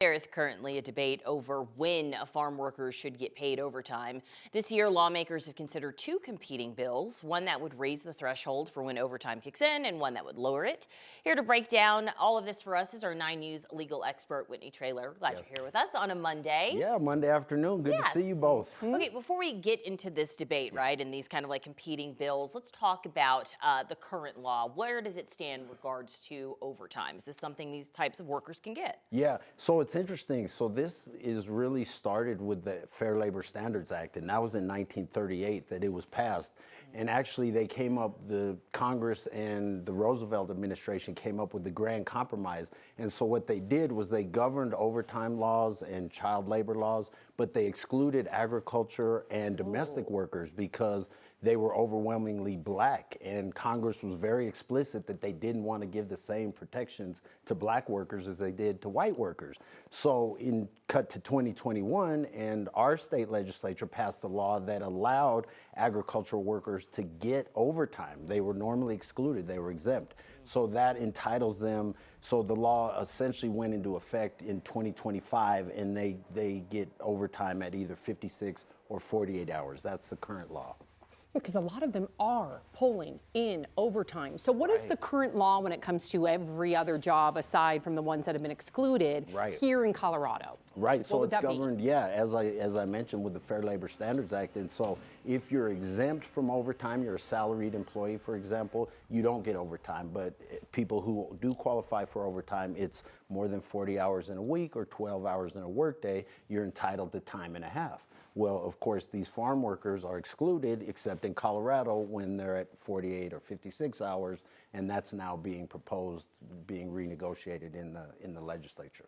There is currently a debate over when a farm worker should get paid overtime. This year, lawmakers have considered two competing bills, one that would raise the threshold for when overtime kicks in and one that would lower it. Here to break down all of this for us is our 9 News legal expert, Whitney Traylor. Glad Yes. you're here with us on a Monday. Yeah, Monday afternoon. Good to see you Yes. both. Okay, before we get into this debate, right, and these kind of like competing bills, let's talk about the current law. Where does it stand in regards to overtime? Is this something these types of workers can get? Yeah, so it's interesting. So this is really started with the Fair Labor Standards Act, and that was in 1938 that it was passed. And actually they came up, the Congress and the Roosevelt administration came up with the Grand Compromise. And so what they did was they governed overtime laws and child labor laws, but they excluded agriculture and domestic workers because they were overwhelmingly black, and Congress was very explicit that they didn't want to give the same protections to black workers as they did to white workers. So in cut to 2021, and our state legislature passed a law that allowed agricultural workers to get overtime. They were normally excluded, they were exempt. So that entitles them, so the law essentially went into effect in 2025, and they get overtime at either 56 or 48 hours. That's the current law. Because a lot of them are pulling in overtime. So what is the current law when it comes to every other job aside from the ones that have been excluded here in Colorado? Right, so it's that be? governed, yeah, as I mentioned, with the Fair Labor Standards Act. And so if you're exempt from overtime, you're a salaried employee, for example, you don't get overtime. But people who do qualify for overtime, it's more than 40 hours in a week or 12 hours in a workday, you're entitled to time and a half. Well, of course, these farm workers are excluded, except in Colorado when they're at 48 or 56 hours, and that's now being proposed, being renegotiated in the legislature.